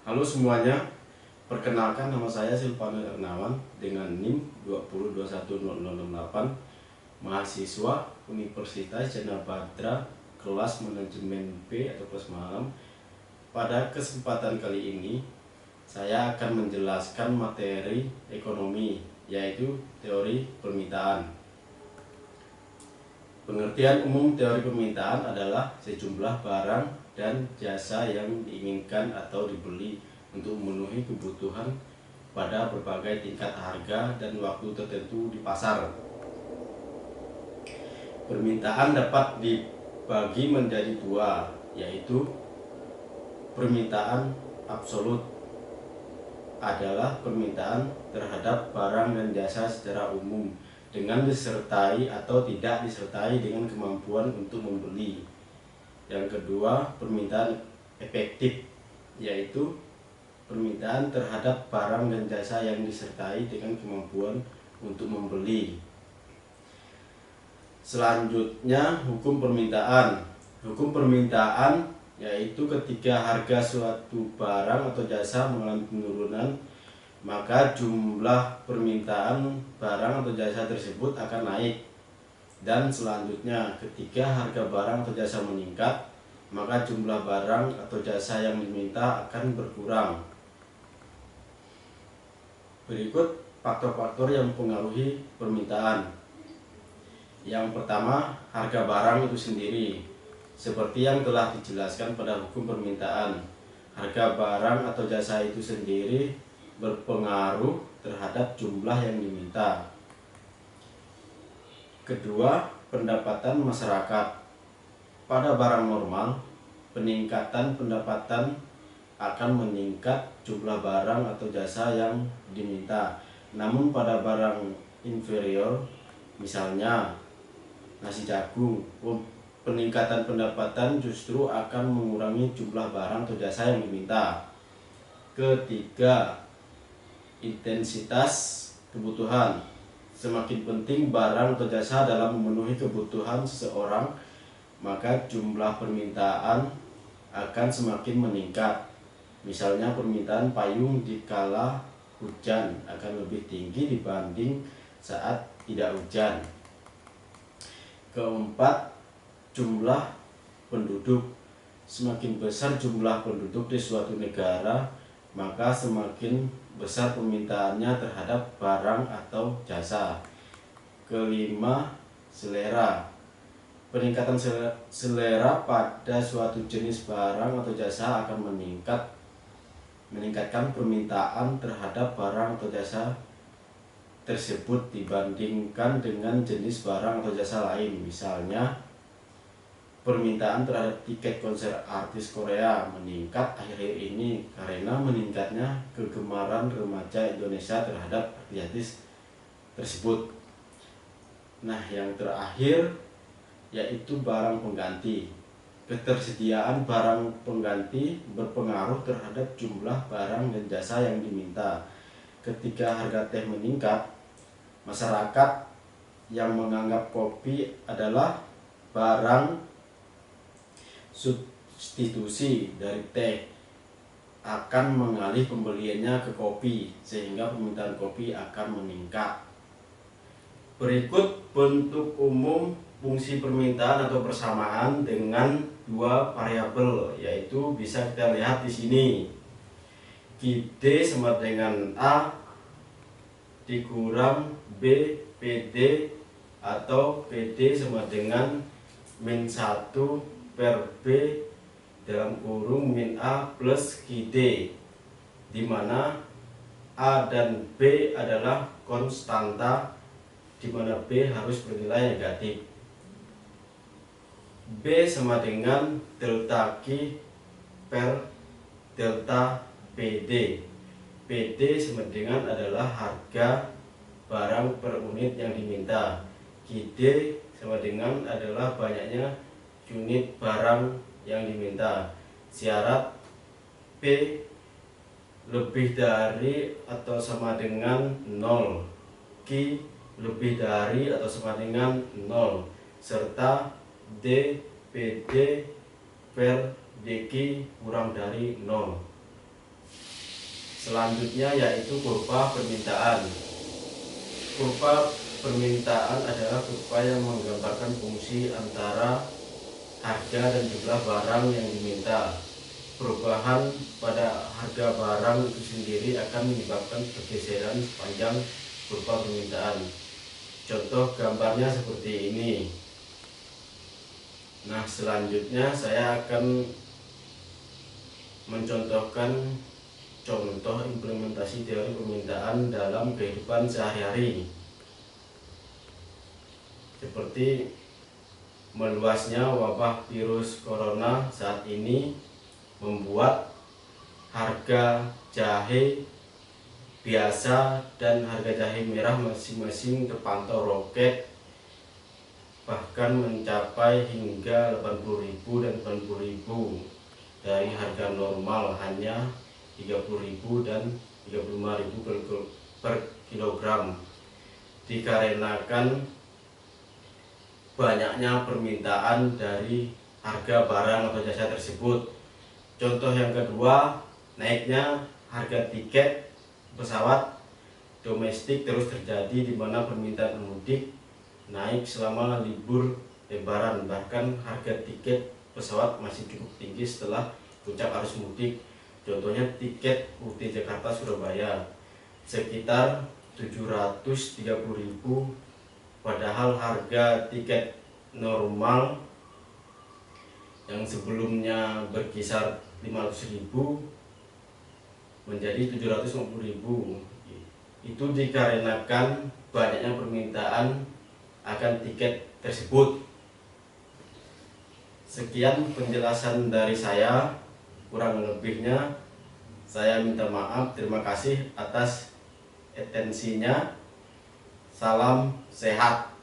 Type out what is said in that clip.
Halo semuanya, perkenalkan nama saya Silvano Ernawan dengan NIM 2021068, mahasiswa Universitas Cendana Batra, kelas manajemen B atau kelas malam. Pada kesempatan kali ini, saya akan menjelaskan materi ekonomi, yaitu teori permintaan. Pengertian umum teori permintaan adalah sejumlah barang dan jasa yang diinginkan atau dibeli untuk memenuhi kebutuhan pada berbagai tingkat harga dan waktu tertentu di pasar. Permintaan dapat dibagi menjadi dua, yaitu permintaan absolut adalah permintaan terhadap barang dan jasa secara umum dengan disertai atau tidak disertai dengan kemampuan untuk membeli. Yang kedua, permintaan efektif, yaitu permintaan terhadap barang dan jasa yang disertai dengan kemampuan untuk membeli. Selanjutnya, hukum permintaan. Hukum permintaan yaitu ketika harga suatu barang atau jasa mengalami penurunan, maka jumlah permintaan barang atau jasa tersebut akan naik. Dan selanjutnya, ketika harga barang atau jasa meningkat, maka jumlah barang atau jasa yang diminta akan berkurang. Berikut faktor-faktor yang mempengaruhi permintaan. Yang pertama, harga barang itu sendiri. Seperti yang telah dijelaskan pada hukum permintaan, harga barang atau jasa itu sendiri berpengaruh terhadap jumlah yang diminta. Kedua, pendapatan masyarakat. Pada barang normal, peningkatan pendapatan akan meningkat jumlah barang atau jasa yang diminta. Namun pada barang inferior, misalnya nasi jagung, peningkatan pendapatan justru akan mengurangi jumlah barang atau jasa yang diminta. Ketiga, intensitas kebutuhan. Semakin penting barang atau jasa dalam memenuhi kebutuhan seseorang, maka jumlah permintaan akan semakin meningkat. Misalnya permintaan payung dikala hujan akan lebih tinggi dibanding saat tidak hujan. Keempat, jumlah penduduk. Semakin besar jumlah penduduk di suatu negara, maka semakin besar permintaannya terhadap barang atau jasa. Kelima, selera. Peningkatan selera pada suatu jenis barang atau jasa akan meningkatkan permintaan terhadap barang atau jasa tersebut dibandingkan dengan jenis barang atau jasa lain. Misalnya, permintaan terhadap tiket konser artis Korea meningkat akhir-akhir ini karena meningkatnya kegemaran remaja Indonesia terhadap artis tersebut. Nah, yang terakhir yaitu barang pengganti. Ketersediaan barang pengganti berpengaruh terhadap jumlah barang dan jasa yang diminta. Ketika harga teh meningkat, masyarakat yang menganggap kopi adalah barang substitusi dari teh akan mengalih pembeliannya ke kopi, sehingga permintaan kopi akan meningkat. Berikut bentuk umum fungsi permintaan atau persamaan dengan dua variabel, yaitu bisa kita lihat di sini. QD sama dengan A dikurang B PD, atau PD sama dengan min 1 per B dalam kurung min A plus QD, di mana A dan B adalah konstanta, di mana B harus bernilai negatif. B sama dengan delta Q per delta PD. PD sama dengan adalah harga barang per unit yang diminta. QD sama dengan adalah banyaknya unit barang yang diminta. Syarat P lebih dari atau sama dengan 0, Q lebih dari atau sama dengan 0, serta D PD per DQ kurang dari 0. Selanjutnya yaitu kurva permintaan. Kurva permintaan adalah kurva yang menggambarkan fungsi antara harga dan jumlah barang yang diminta. Perubahan pada harga barang itu sendiri akan menyebabkan pergeseran sepanjang kurva permintaan. Contoh gambarnya seperti ini. Nah, selanjutnya saya akan mencontohkan contoh implementasi teori permintaan dalam kehidupan sehari-hari. Seperti meluasnya wabah virus corona saat ini membuat harga jahe biasa dan harga jahe merah masing-masing terpantau roket, bahkan mencapai hingga 80.000 dan 80.000 dari harga normal hanya 30.000 dan 35.000 per kilogram, dikarenakan banyaknya permintaan dari harga barang atau jasa tersebut. Contoh yang kedua, naiknya harga tiket pesawat domestik terus terjadi, di mana permintaan mudik naik selama libur Lebaran. Bahkan harga tiket pesawat masih cukup tinggi setelah puncak arus mudik. Contohnya tiket UT Jakarta Surabaya sekitar 730.000, padahal harga tiket normal yang sebelumnya berkisar 500.000 menjadi 750.000. Itu dikarenakan banyaknya permintaan akan tiket tersebut. Sekian penjelasan dari saya, kurang lebihnya saya minta maaf. Terima kasih atas atensinya. Salam sehat.